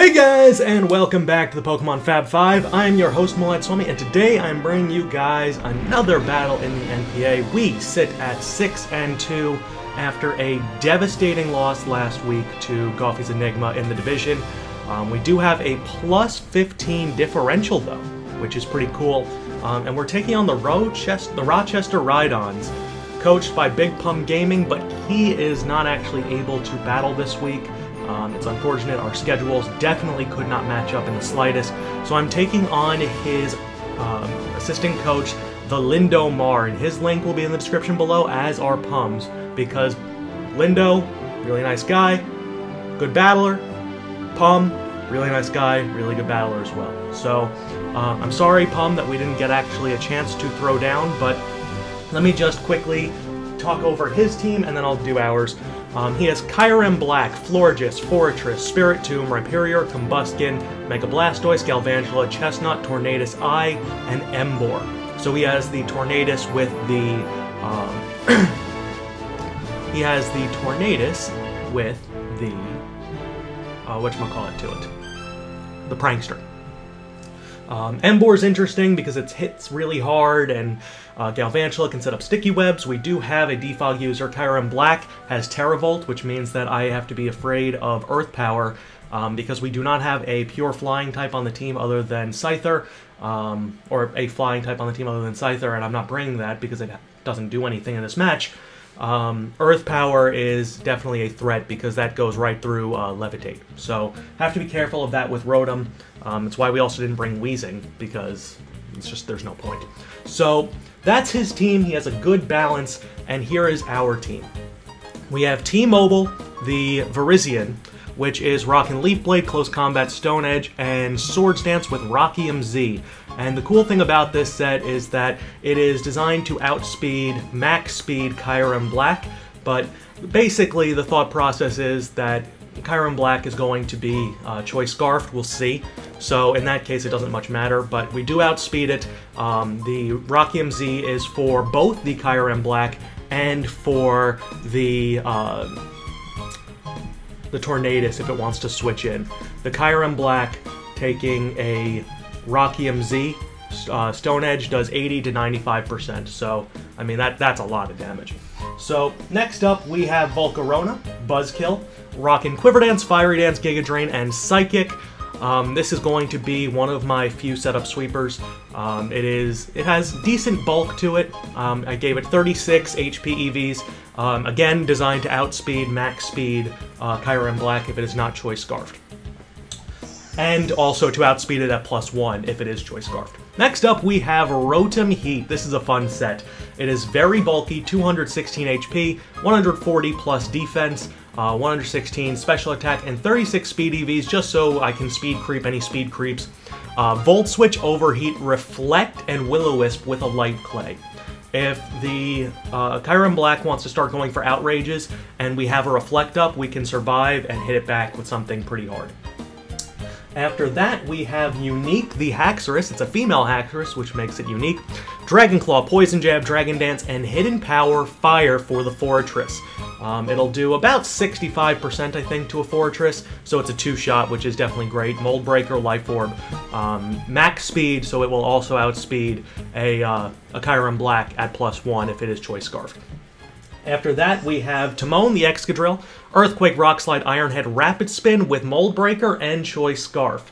Hey guys, and welcome back to the Pokemon Fab 5. I'm your host, Swami, and today I'm bringing you guys another battle in the NPA. We sit at 6-2 after a devastating loss last week to Goffy's Enigma in the division. We do have a plus 15 differential though, which is pretty cool. And we're taking on the Rochester Rhydons, coached by Big Pum Gaming, but he is not actually able to battle this week. It's unfortunate, our schedules definitely could not match up in the slightest, so I'm taking on his assistant coach, the Lindomar, and his link will be in the description below, as are Pum's, because Lindo, really nice guy, good battler, Pum, really nice guy, really good battler as well. So, I'm sorry, Pum, that we didn't get actually a chance to throw down, but let me just quickly talk over his team, and then I'll do ours. He has Kyurem Black, Florges, Fortress, Spiritomb, Rhyperior, Combuskin, Mega Blastoise, Galvantula, Chestnut, Tornadus I, and Emboar. So he has the Tornadus with the whatchamacallit to it, the Prankster. Emboar's interesting because it hits really hard, and Galvantula can set up sticky webs. We do have a defog user. Kyurem Black has Terravolt, which means that I have to be afraid of Earth Power because we do not have a pure flying type on the team other than Scyther, or a flying type on the team other than Scyther, and I'm not bringing that because it doesn't do anything in this match. Earth Power is definitely a threat because that goes right through Levitate. So have to be careful of that with Rotom. It's why we also didn't bring Weezing, because it's just there's no point. So that's his team. He has a good balance, and here is our team. We have T-Mobile, the Virizion, which is Rockin' Leaf Blade, Close Combat, Stone Edge, and Swords Dance with Rockium Z. And the cool thing about this set is that it is designed to outspeed max speed Kyurem Black, but basically the thought process is that Kyurem Black is going to be Choice Scarfed, we'll see. So in that case it doesn't much matter, but we do outspeed it. The Rockium Z is for both the Kyurem Black and for the Tornadus if it wants to switch in. The Kyurem Black taking a Rockium Z, Stone Edge does 80 to 95%, so I mean that's a lot of damage. So next up we have Volcarona, Buzzkill, Rockin' Quiver Dance, Fiery Dance, Giga Drain, and Psychic. This is going to be one of my few setup sweepers. It has decent bulk to it. I gave it 36 HP EVs. Again, designed to outspeed max speed Kyurem Black if it is not Choice Scarfed. And also to outspeed it at +1 if it is Choice Scarfed. Next up, we have Rotom Heat. This is a fun set. It is very bulky, 216 HP, 140 plus defense, 116 special attack, and 36 speed EVs, just so I can speed creep any speed creeps. Volt Switch, Overheat, Reflect, and Will-O-Wisp with a Light Clay. If the Kyurem Black wants to start going for outrages, and we have a Reflect up, we can survive and hit it back with something pretty hard. After that, we have Unique, the Haxorus. It's a female Haxorus, which makes it unique. Dragon Claw, Poison Jab, Dragon Dance, and Hidden Power Fire for the Fortress. It'll do about 65%, I think, to a Fortress, so it's a two-shot, which is definitely great. Mold Breaker, Life Orb, max speed, so it will also outspeed a Kyurem Black at +1 if it is Choice Scarfed. After that, we have Timon, the Excadrill, Earthquake, Rock Slide, Iron Head, Rapid Spin with Mold Breaker and Choice Scarf.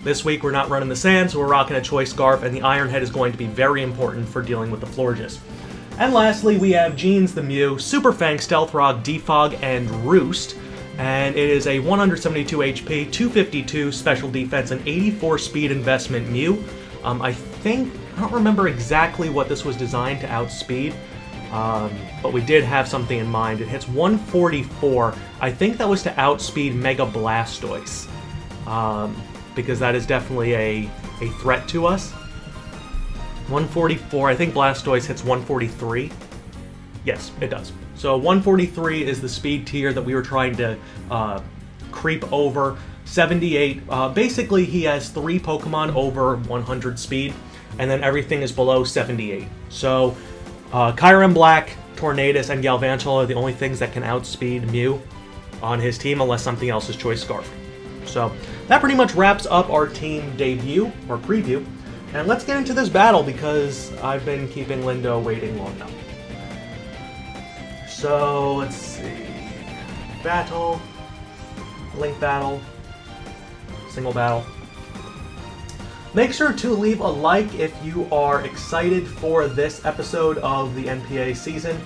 This week we're not running the Sand, so we're rocking a Choice Scarf, and the Iron Head is going to be very important for dealing with the Florges. And lastly, we have Jeans, the Mew, Super Fang, Stealth Rock, Defog, and Roost. And it is a 172 HP, 252 special defense, and 84 speed investment Mew. I don't remember exactly what this was designed to outspeed. But we did have something in mind. It hits 144. I think that was to outspeed Mega Blastoise, because that is definitely a threat to us. 144, I think Blastoise hits 143. Yes, it does. So 143 is the speed tier that we were trying to creep over. 78, basically he has 3 Pokemon over 100 speed, and then everything is below 78. So Kyurem Black, Tornadus, and Galvantula are the only things that can outspeed Mew on his team, unless something else is Choice Scarf. So that pretty much wraps up our team debut, or preview. And let's get into this battle because I've been keeping Lindo waiting long enough. So let's see. Battle. Link battle. Single battle. Make sure to leave a like if you are excited for this episode of the NPA season.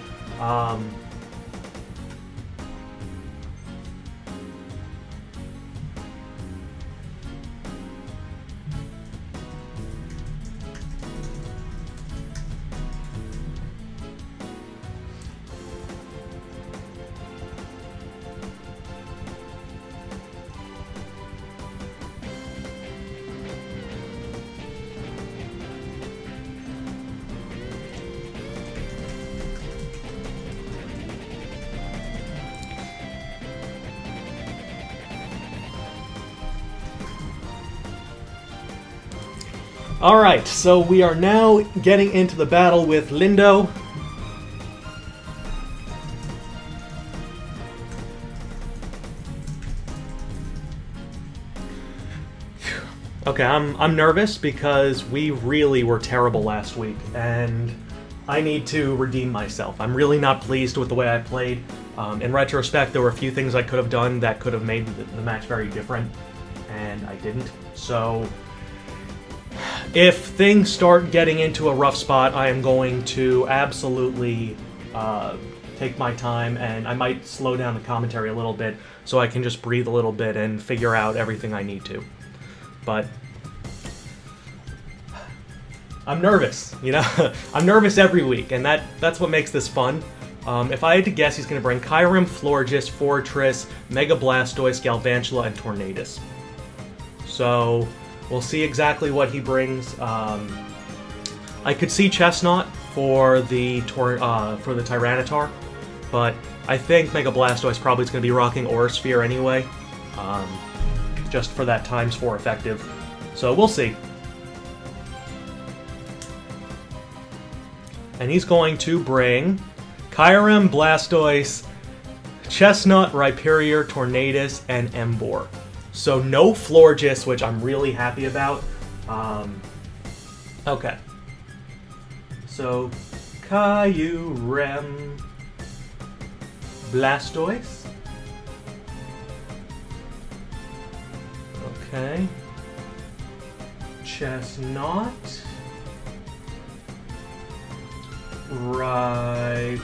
Alright, so we are now getting into the battle with Lindo. Okay, I'm nervous because we really were terrible last week, and I need to redeem myself. I'm really not pleased with the way I played. In retrospect, there were a few things I could have done that could have made the match very different, and I didn't. So if things start getting into a rough spot, I am going to absolutely take my time, and I might slow down the commentary a little bit so I can just breathe a little bit and figure out everything I need to. But I'm nervous, you know? I'm nervous every week, and that's what makes this fun. If I had to guess, he's going to bring Kyurem, Florges, Fortress, Mega Blastoise, Galvantula, and Tornadus. So we'll see exactly what he brings. I could see Chestnut for the Tyranitar, but I think Mega Blastoise probably is going to be rocking Aura Sphere anyway, just for that ×4 effective. So we'll see. And he's going to bring Kyurem, Blastoise, Chestnut, Rhyperior, Tornadus, and Emboar. So no Florges, which I'm really happy about. Okay. So Kyurem, Blastoise. Okay. Chestnut. Rhyperior.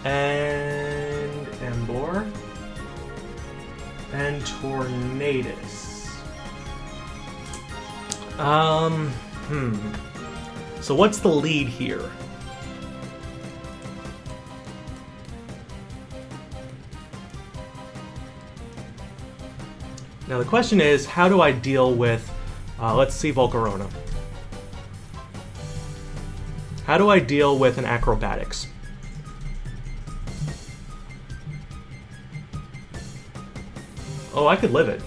And Emboar. And Tornadus. So what's the lead here? Now the question is, how do I deal with, let's see Volcarona. How do I deal with an Acrobatics? Oh, I could live it.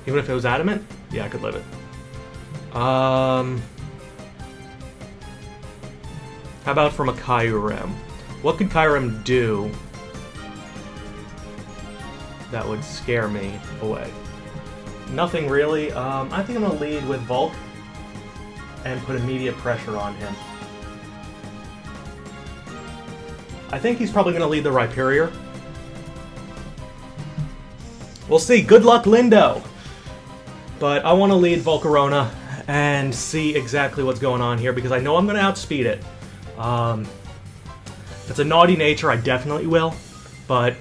Even if it was adamant? Yeah, I could live it. How about from a Kyurem? What could Kyurem do that would scare me away? Nothing really. I think I'm going to lead with Volk and put immediate pressure on him. I think he's probably going to lead the Rhyperior. We'll see. Good luck, Lindo! But I want to lead Volcarona and see exactly what's going on here, because I know I'm going to outspeed it. If it's a naughty nature, I definitely will, but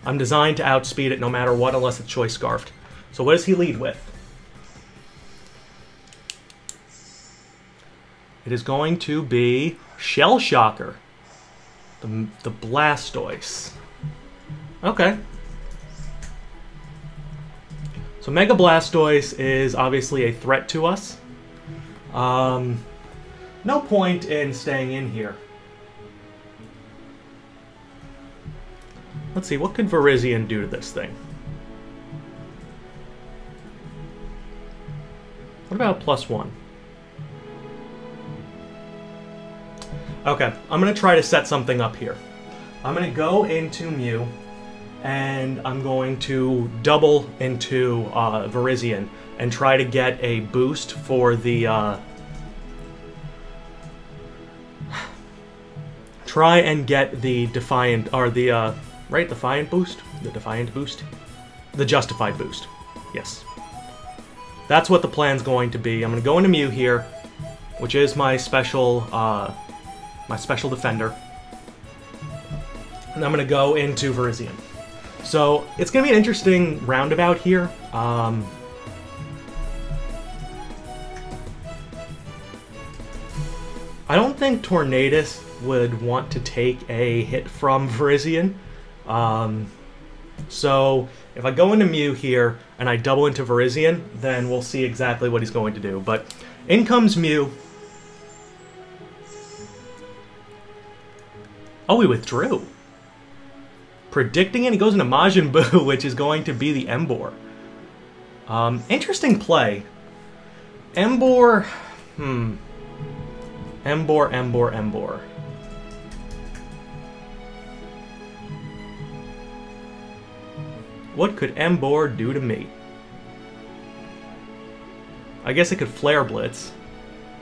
I'm designed to outspeed it no matter what, unless it's Choice Scarfed. So what does he lead with? It is going to be Shell Shocker. The Blastoise. Okay. So Mega Blastoise is obviously a threat to us. No point in staying in here. Let's see, what could Virizion do to this thing? What about +1? Okay, I'm going to try to set something up here. I'm going to go into Mew, and I'm going to double into Virizion and try to get a boost for the try and get the Defiant, or the right, Defiant boost? The Defiant boost? The Justified boost. Yes. That's what the plan's going to be. I'm going to go into Mew here, which is my special defender. And I'm going to go into Virizion. So, it's going to be an interesting roundabout here. I don't think Tornadus would want to take a hit from Virizion. So, if I go into Mew here, and I double into Virizion, then we'll see exactly what he's going to do. But, in comes Mew. Oh, he withdrew. Predicting it, he goes into Majin Buu, which is going to be the Emboar. Interesting play. Emboar, Emboar. What could Emboar do to me? I guess it could Flare Blitz,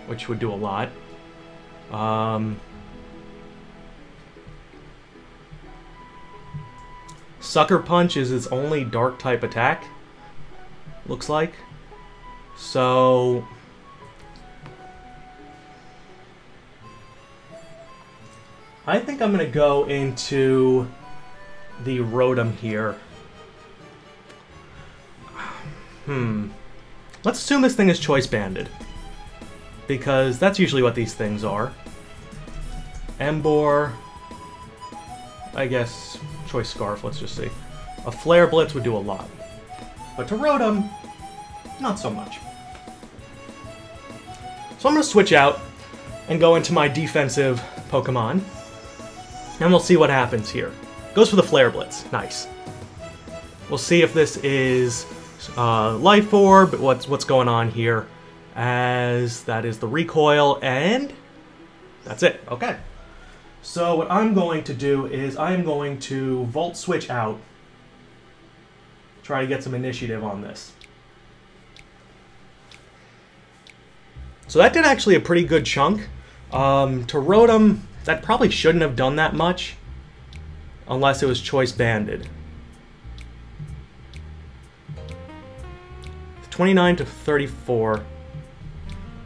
which would do a lot. Sucker Punch is its only Dark-type attack, looks like. So... I think I'm going to go into the Rotom here. Let's assume this thing is Choice Banded, because that's usually what these things are. Emboar, I guess Choice Scarf, let's just see. A Flare Blitz would do a lot. But to Rotom, not so much. So I'm going to switch out and go into my defensive Pokemon. And we'll see what happens here. Goes for the Flare Blitz. Nice. We'll see if this is Life Orb, what's going on here. As that is the recoil, and that's it. Okay. So what I'm going to do is I'm going to Volt Switch out. Try to get some initiative on this. So that did actually a pretty good chunk. To Rotom, that probably shouldn't have done that much. Unless it was Choice Banded. 29 to 34.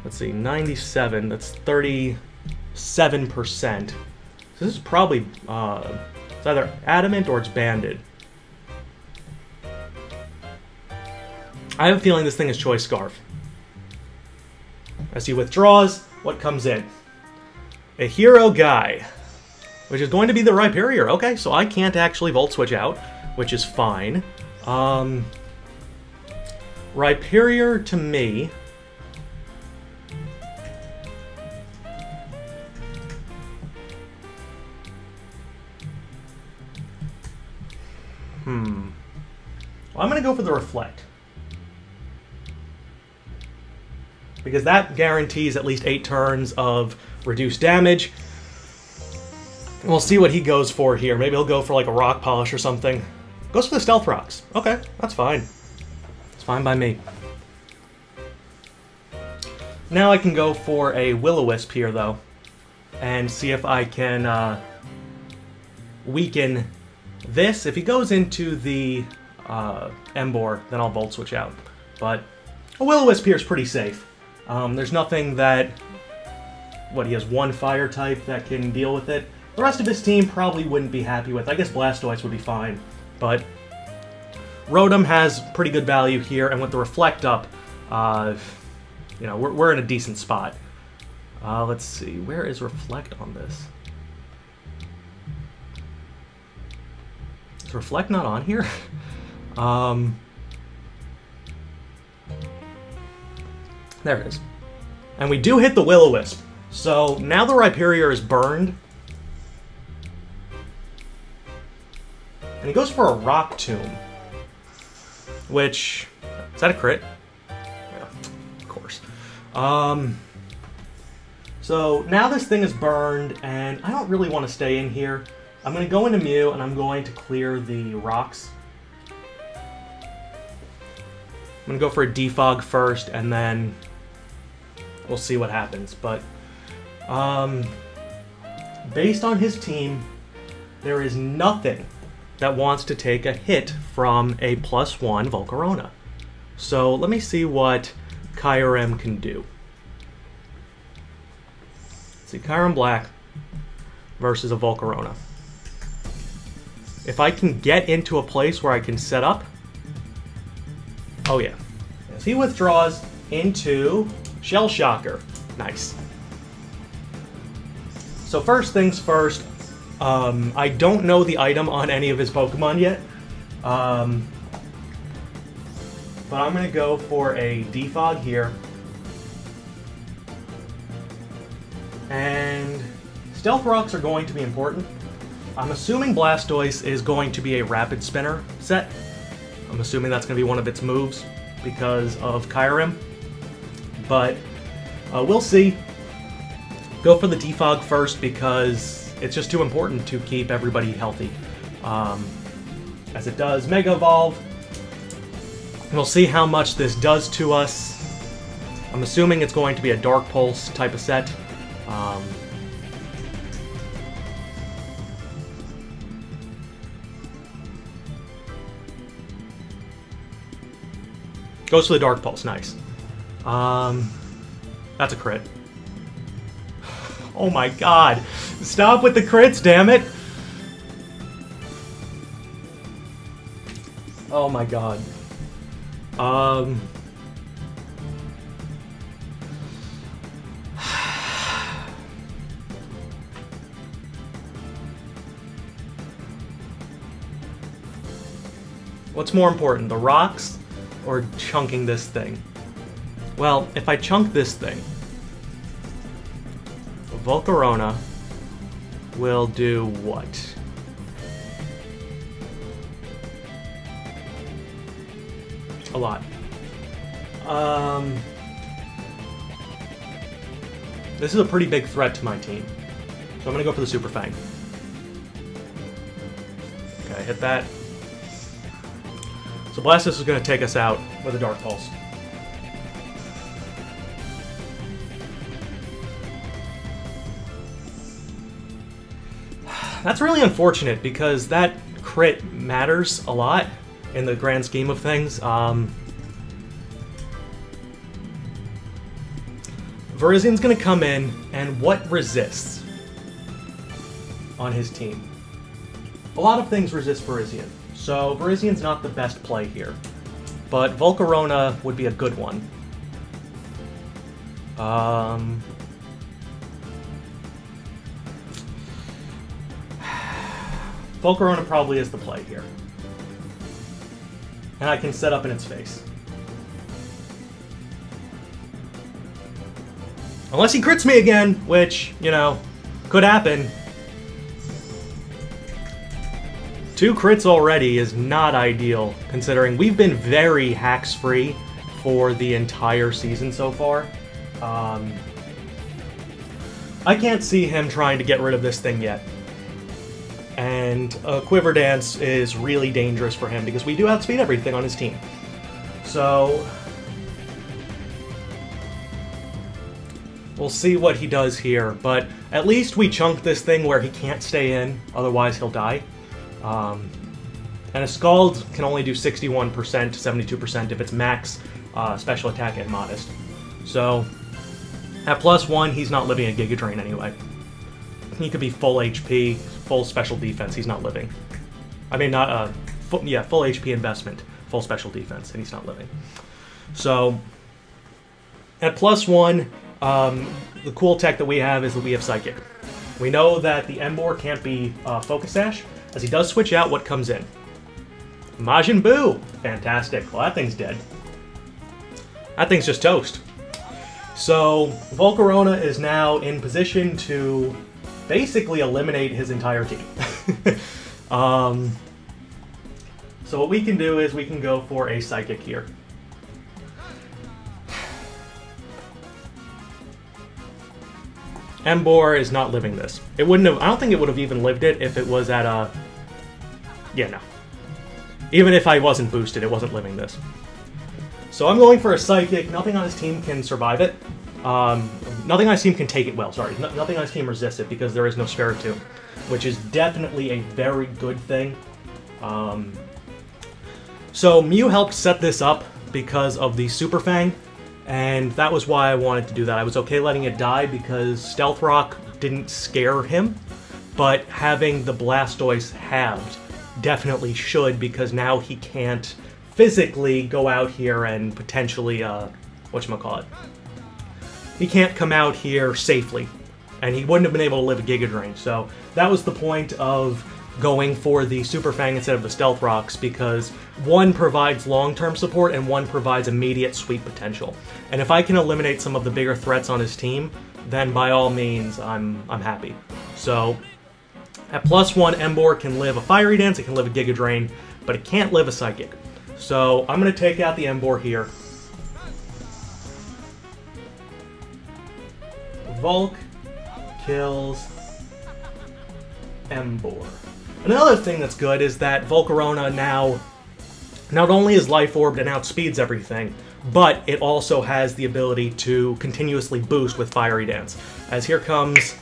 Let's see, 97. That's 37%. So this is probably it's either Adamant or it's Banded. I have a feeling this thing is Choice Scarf. As he withdraws, what comes in? A Hero Guy, which is going to be the Rhyperior. Okay, so I can't actually Volt Switch out, which is fine. Rhyperior to me. Well, I'm going to go for the Reflect. Because that guarantees at least 8 turns of reduced damage. We'll see what he goes for here. Maybe he'll go for like a Rock Polish or something. Goes for the Stealth Rocks. Okay, that's fine. It's fine by me. Now I can go for a Will-O-Wisp here, though. And see if I can weaken this. If he goes into the Emboar, then I'll Volt Switch out. But a Will-O-Wisp here is pretty safe. There's nothing that... What, he has one Fire type that can deal with it? The rest of his team probably wouldn't be happy with. I guess Blastoise would be fine. But Rotom has pretty good value here, and with the Reflect up, you know, we're in a decent spot. Let's see, where is Reflect on this? Is Reflect not on here? There it is. And we do hit the Will-O-Wisp. So now the Rhyperior is burned. And he goes for a Rock Tomb. Which... Is that a crit? Yeah, of course. So now this thing is burned, and I don't really want to stay in here. I'm going to go into Mew, and I'm going to clear the rocks. I'm going to go for a defog first, and then we'll see what happens. But based on his team, there is nothing that wants to take a hit from a +1 Volcarona. So let me see what Kyurem can do. Let's see, Kyurem Black versus a Volcarona. If I can get into a place where I can set up... Oh yeah. As he withdraws into Shell Shocker. Nice. So first things first, I don't know the item on any of his Pokemon yet. But I'm going to go for a defog here. And Stealth Rocks are going to be important. I'm assuming Blastoise is going to be a Rapid Spinner set. I'm assuming that's going to be one of its moves because of Kyurem. But we'll see. Go for the defog first because it's just too important to keep everybody healthy. As it does Mega Evolve. We'll see how much this does to us. I'm assuming it's going to be a Dark Pulse type of set. Goes for the Dark Pulse, nice. That's a crit. Oh my god. Stop with the crits, damn it! Oh my god. What's more important, the rocks or chunking this thing? Well, if I chunk this thing, Volcarona will do what? A lot. This is a pretty big threat to my team. So I'm gonna go for the Super Fang. Okay, hit that. So Blastoise is gonna take us out with a Dark Pulse. That's really unfortunate because that crit matters a lot in the grand scheme of things. Virizian's gonna come in, and what resists on his team? A lot of things resist Virizian, so Virizian's not the best play here. But Volcarona would be a good one. Volcarona probably is the play here. And I can set up in its face. Unless he crits me again, which, you know, could happen. 2 crits already is not ideal, considering we've been very HAX-free for the entire season so far. I can't see him trying to get rid of this thing yet. And Quiver Dance is really dangerous for him because we do outspeed everything on his team. So we'll see what he does here, but at least we chunk this thing where he can't stay in, otherwise he'll die. And a Scald can only do 61% to 72% if it's max special attack and modest. So at +1, he's not living a Giga Drain anyway. He could be full HP, full special defense, he's not living. I mean, not, full HP investment, full special defense, and he's not living. So at +1, the cool tech that we have is that we have Psychic. We know that the Emboar can't be Focus Sash, as he does switch out what comes in. Majin Buu! Fantastic. Well, that thing's dead. That thing's just toast. So, Volcarona is now in position to basically eliminate his entire team. So what we can do is we can go for a Psychic here. Embor is not living this. It wouldn't have... I don't think it would have even lived it if it was at a... Yeah, no. Even if I wasn't boosted, it wasn't living this. So I'm going for a Psychic. Nothing on his team can survive it. Nothing on his team can take it well, sorry. Nothing on his team resists it because there is no Spiritomb, which is definitely a very good thing. So Mew helped set this up because of the Super Fang, and that was why I wanted to do that. I was okay letting it die because Stealth Rock didn't scare him, but having the Blastoise halved definitely should, because now he can't physically go out here and potentially, whatchamacallit. He can't come out here safely, and he wouldn't have been able to live a Giga Drain. So that was the point of going for the Super Fang instead of the Stealth Rocks, because one provides long-term support and one provides immediate sweep potential. And if I can eliminate some of the bigger threats on his team, then by all means, I'm happy. So at +1, Embor can live a Fiery Dance, it can live a Giga Drain, but it can't live a Psychic. So I'm going to take out the Embor here. Volk kills Embor. Another thing that's good is that Volcarona now not only is Life Orbed and outspeeds everything, but it also has the ability to continuously boost with Fiery Dance. As here comes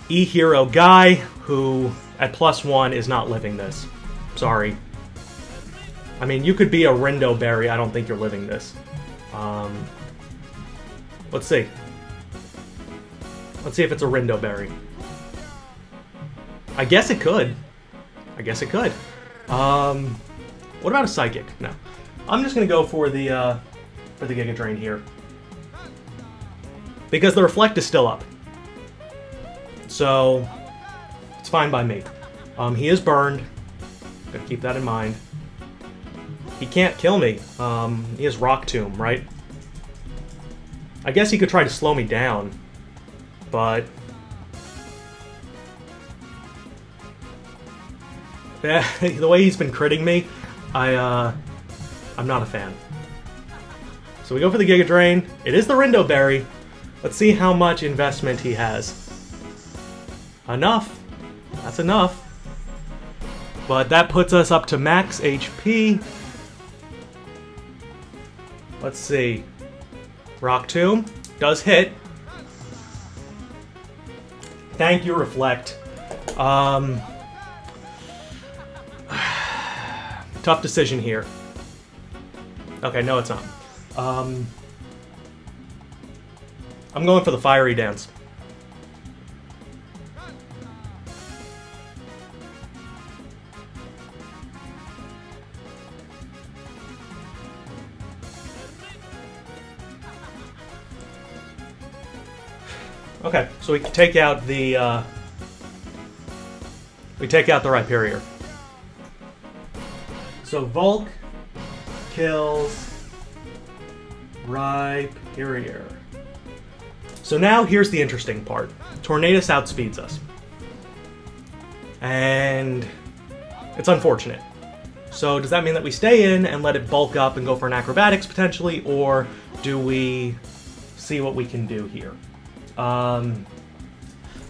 E-Hero Guy, who at +1 is not living this. Sorry. I mean, you could be a Rindo Berry, I don't think you're living this. Let's see. Let's see if it's a Rindo Berry. I guess it could. I guess it could. What about a Psychic? No. I'm just gonna go for the Giga Drain here. Because the Reflect is still up. So it's fine by me. He is burned. Gotta keep that in mind. He can't kill me. He has Rock Tomb, right? I guess he could try to slow me down, but the way he's been critting me, I'm not a fan. So we go for the Giga Drain. It is the Rindo Berry. Let's see how much investment he has. Enough. That's enough. But that puts us up to max HP. Let's see. Rock Tomb does hit. Thank you, Reflect. Tough decision here. Okay, no it's not. I'm going for the Fiery Dance. Okay, so we can take out the Rhyperior. So Volk kills Rhyperior. So now here's the interesting part. Tornadus outspeeds us. And it's unfortunate. So does that mean that we stay in and let it bulk up and go for an Acrobatics potentially, or do we see what we can do here?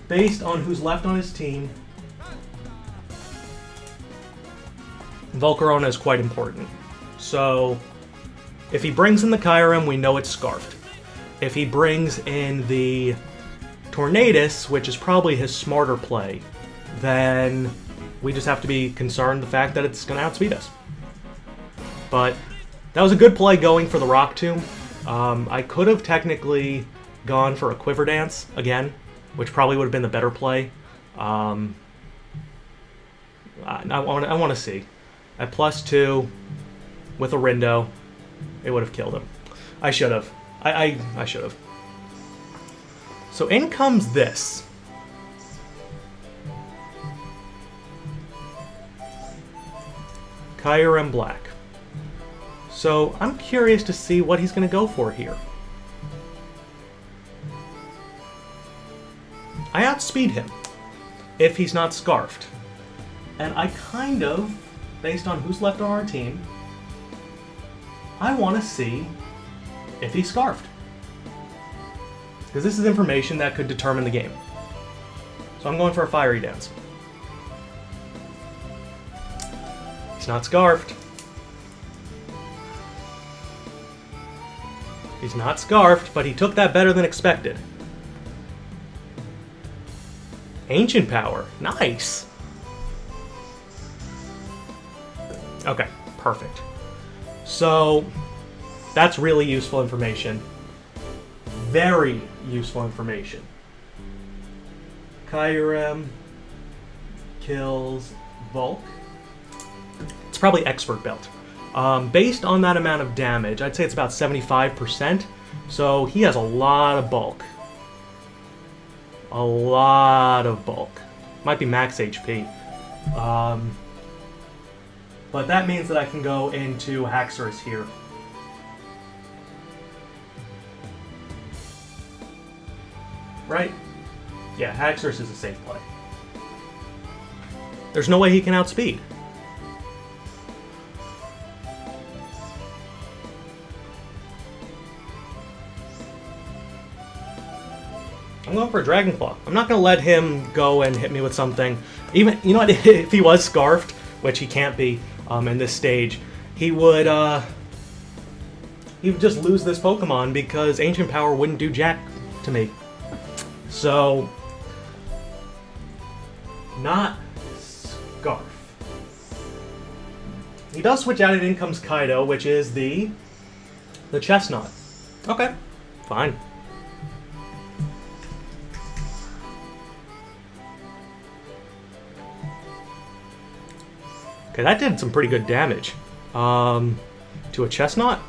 Based on who's left on his team, Volcarona is quite important. So if he brings in the Kyurem, we know it's Scarfed. If he brings in the Tornadus, which is probably his smarter play, then we just have to be concerned the fact that it's going to outspeed us. But that was a good play going for the Rock Tomb. I could have technically gone for a Quiver Dance again, which probably would have been the better play. I want to see. At +2, with a Rindo, it would have killed him. I should have. I should have. So in comes this. Kyurem Black. So I'm curious to see what he's going to go for here. I outspeed him if he's not Scarfed. And I kind of, based on who's left on our team, I want to see if he's Scarfed. Because this is information that could determine the game. So I'm going for a Fiery Dance. He's not Scarfed. He's not Scarfed, but he took that better than expected. Ancient Power. Nice. Okay, perfect. So, that's really useful information. Very useful information. Kyurem kills Volk. It's probably Expert Belt. Based on that amount of damage, I'd say it's about 75%. So he has a lot of bulk. A lot of bulk. Might be max HP. But that means that I can go into Haxorus here. Right? Yeah, Haxorus is a safe play. There's no way he can outspeed. I'm going for a Dragon Claw. I'm not going to let him go and hit me with something. Even, you know what, if he was Scarfed, which he can't be in this stage, he would just lose this Pokemon because Ancient Power wouldn't do jack to me. So, not Scarf. He does switch out, and in comes Kaido, which is the Chestnut. Okay, fine. Okay, that did some pretty good damage. To a Chestnut?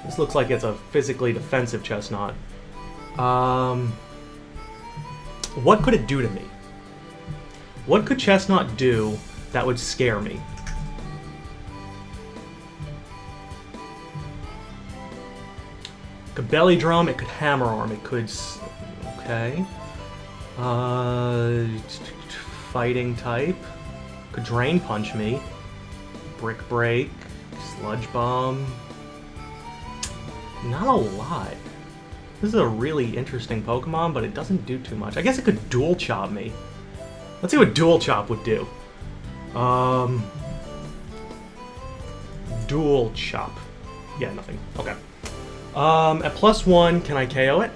This looks like it's a physically defensive Chestnut. What could it do to me? What could Chestnut do that would scare me? It could Belly Drum, it could Hammer Arm, it could... Okay. Fighting type. Could Drain Punch me. Brick Break. Sludge Bomb. Not a lot. This is a really interesting Pokemon, but it doesn't do too much. I guess it could Dual Chop me. Let's see what Dual Chop would do. Dual Chop. Yeah, nothing. Okay. At +1, can I KO it?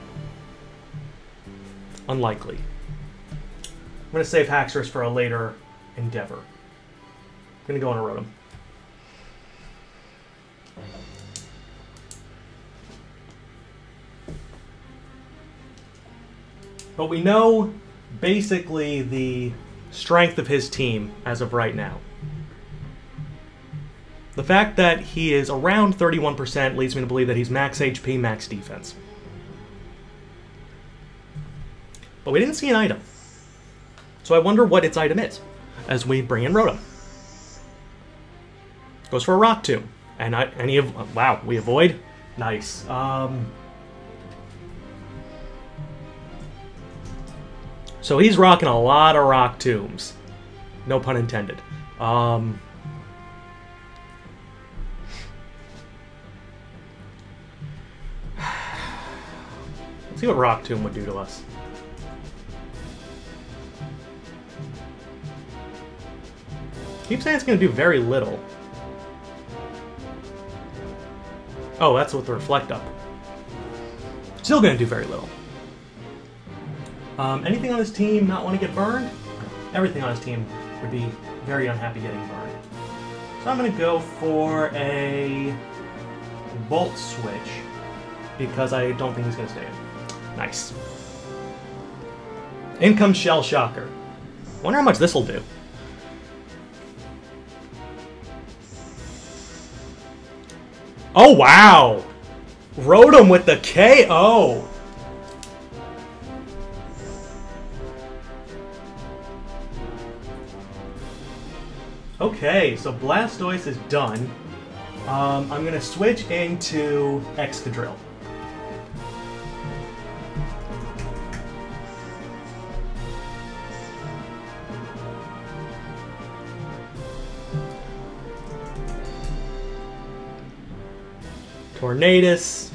Unlikely. I'm going to save Haxorus for a later endeavor. I'm going to go on a Rotom. But we know basically the strength of his team as of right now. The fact that he is around 31% leads me to believe that he's max HP, max defense. But we didn't see an item. So I wonder what its item is as we bring in Rotom. Goes for a Rock Tomb. And wow, we avoid? Nice. So he's rocking a lot of Rock Tombs. No pun intended. Let's see what Rock Tomb would do to us. Keep saying it's going to do very little. Oh, that's with the Reflect Up. Still going to do very little. Anything on his team not want to get burned? Everything on his team would be very unhappy getting burned. So I'm going to go for a Volt Switch because I don't think he's going to stay in. Nice. In comes Shell Shocker. Wonder how much this will do. Oh, wow! Rotom with the KO! Okay, so Blastoise is done. I'm going to switch into Excadrill. Tornadus.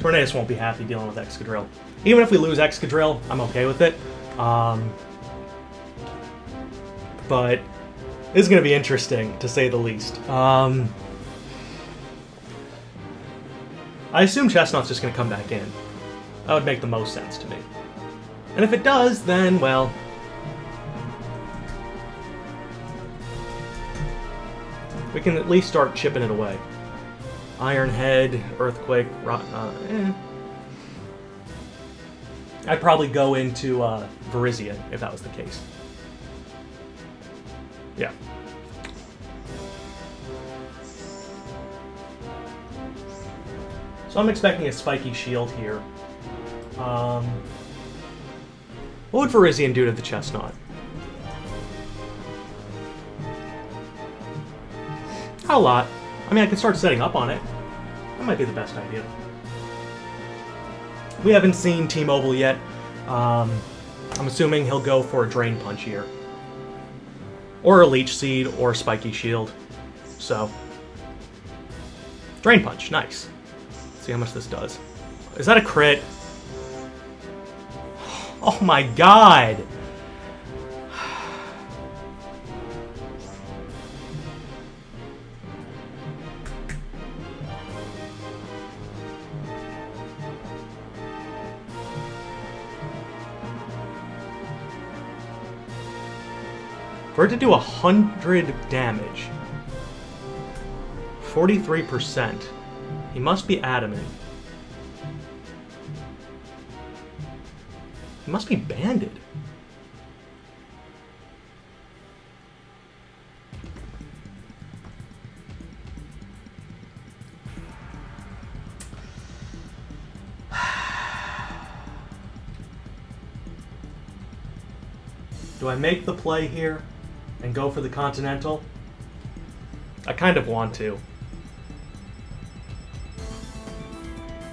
Tornadus won't be happy dealing with Excadrill. Even if we lose Excadrill, I'm okay with it. But this is going to be interesting, to say the least. I assume Chestnut's just going to come back in. That would make the most sense to me. And if it does, then, well... we can at least start chipping it away. Iron Head, Earthquake, I'd probably go into Virizion if that was the case. Yeah. So I'm expecting a spiky shield here. What would Virizion do to the Chestnut? Not a lot. I mean, I can start setting up on it. That might be the best idea. We haven't seen T-Mobile yet. I'm assuming he'll go for a Drain Punch here. Or a Leech Seed, or a Spiky Shield. So. Drain Punch, nice. Let's see how much this does. Is that a crit? Oh my god! For it to do 100 damage, 43%, he must be adamant. He must be banded. Do I make the play here and go for the Continental? I kind of want to.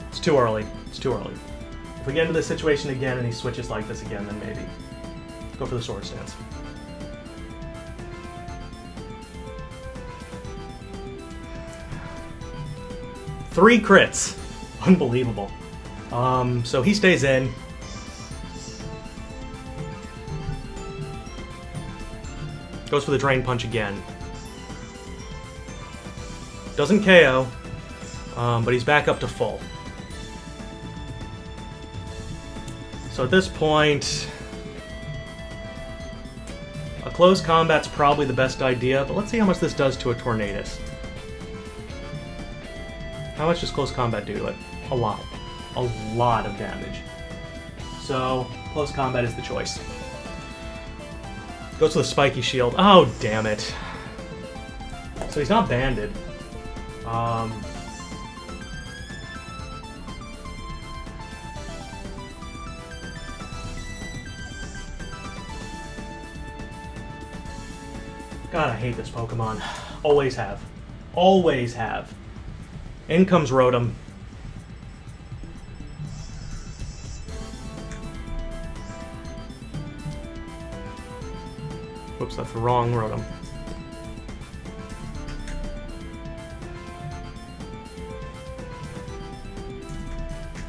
It's too early. It's too early. If we get into this situation again and he switches like this again, then maybe. Go for the Sword Stance. Three crits. Unbelievable. So he stays in. Goes for the Drain Punch again. Doesn't KO, but he's back up to full. So at this point, a close combat's probably the best idea, but let's see how much this does to a Tornadus. How much does close combat do to it? A lot. A lot of damage. So, close combat is the choice. Goes to the Spiky Shield. Oh, damn it. So he's not banded. God, I hate this Pokemon. Always have. Always have. In comes Rotom. Whoops, that's the wrong Rotom.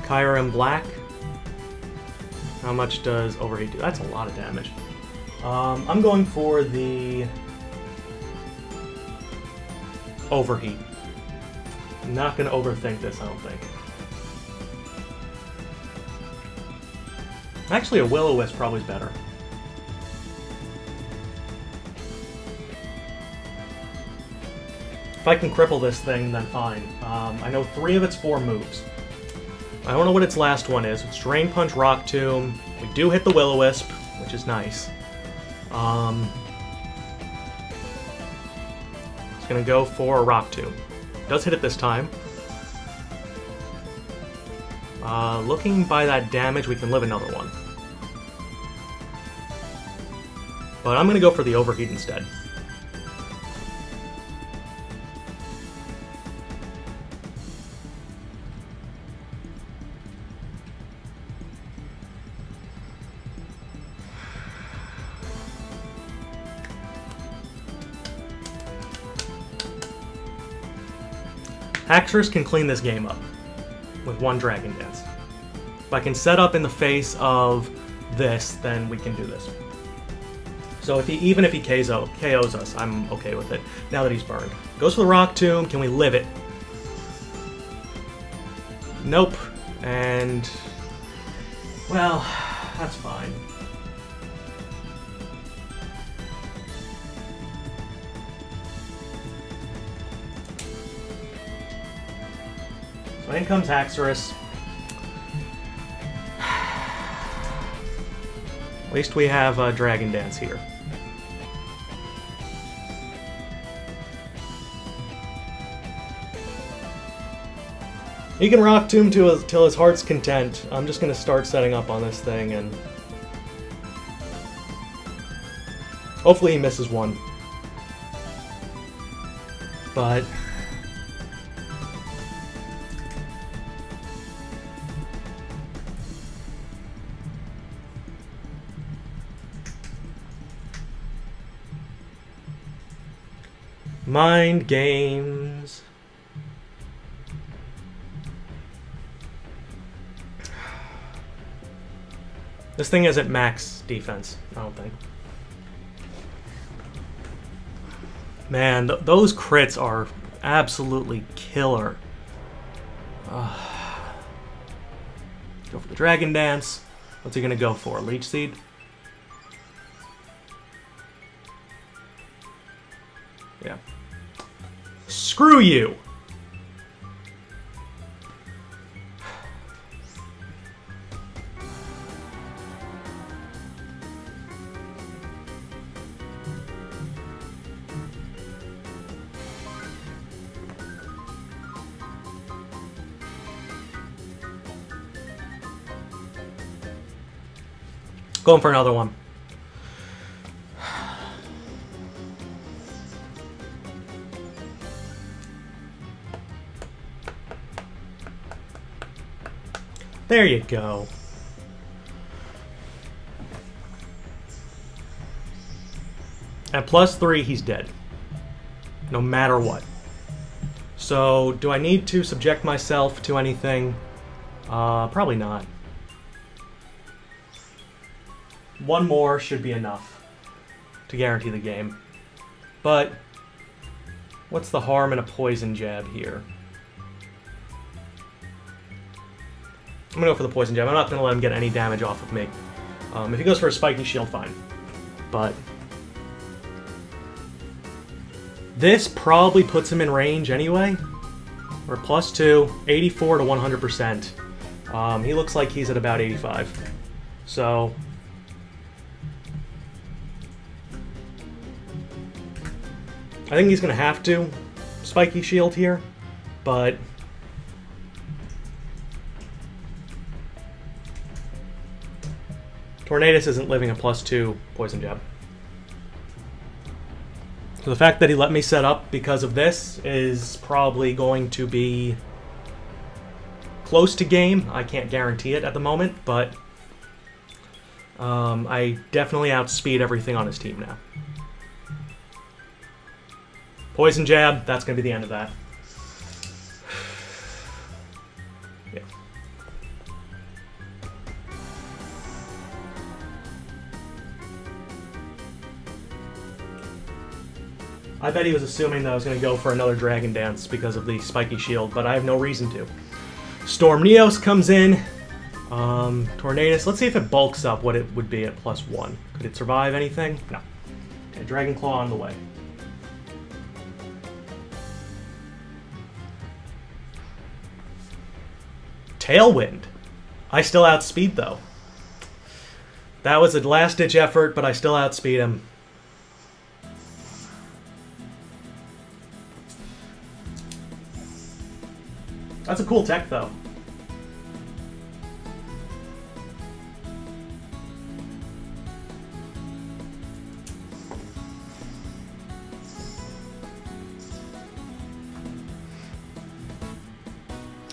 Kyurem Black. How much does Overheat do? That's a lot of damage. I'm going for the Overheat. I'm not going to overthink this, I don't think. Actually, a Will-O-Wisp probably is better. If I can cripple this thing, then fine. I know 3 of its 4 moves. I don't know what its last one is. It's Drain Punch, Rock Tomb. We do hit the Will-O-Wisp, which is nice. It's gonna go for a Rock Tomb. Does hit it this time. Looking by that damage, we can live another one. But I'm gonna go for the Overheat instead. Haxorus can clean this game up. with 1 Dragon Dance. If I can set up in the face of this, then we can do this. So even if he KOs us, I'm okay with it, now that he's burned. Goes for the Rock Tomb, can we live it? Nope, and... well, that's fine. So in comes Haxorus. At least we have Dragon Dance here. He can Rock Tomb till his heart's content. I'm just going to start setting up on this thing, and hopefully he misses one. But mind games. This thing isn't max defense, I don't think. Man, those crits are absolutely killer. Go for the Dragon Dance. What's he gonna go for? Leech Seed? Yeah. Screw you! Going for another one. There you go. At +3, he's dead. No matter what. So, do I need to subject myself to anything? Probably not. One more should be enough to guarantee the game. But what's the harm in a poison jab here? I'm gonna go for the poison jab. I'm not gonna let him get any damage off of me. If he goes for a spiky shield, fine. But this probably puts him in range anyway. We're +2, 84 to 100%. He looks like he's at about 85. So I think he's going to have to spiky shield here, but Tornadus isn't living a +2 poison jab. So the fact that he let me set up because of this is probably going to be close to game. I can't guarantee it at the moment, but I definitely outspeed everything on his team now. Poison jab, that's going to be the end of that. Yeah. I bet he was assuming that I was going to go for another Dragon Dance because of the spiky shield, but I have no reason to. Storm Neos comes in. Tornadus, let's see if it bulks up what it would be at +1. Could it survive anything? No. Okay, Dragon Claw on the way. Tailwind. I still outspeed though. That was a last-ditch effort, but I still outspeed him. That's a cool tech though.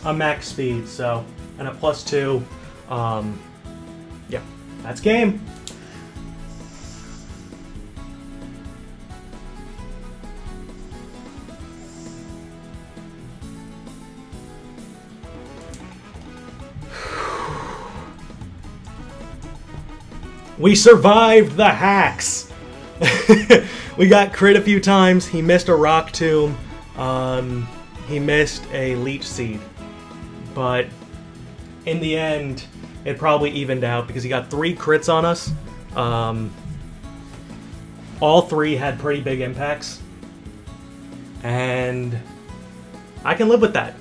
I'm max speed, so, and a +2, yeah, that's game. We survived the HAX! We got crit a few times. He missed a Rock Tomb. He missed a Leech Seed. But in the end, it probably evened out because he got 3 crits on us. All 3 had pretty big impacts. And I can live with that.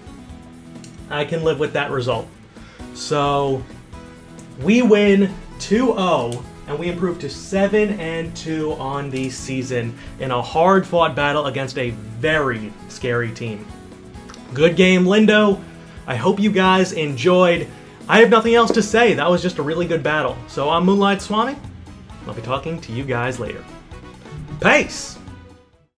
I can live with that result. So we win 2-0, and we improve to 7-2 on the season in a hard-fought battle against a very scary team. Good game, Lindo. I hope you guys enjoyed. I have nothing else to say. That was just a really good battle. So I'm Moonlight Swami. I'll be talking to you guys later. Peace!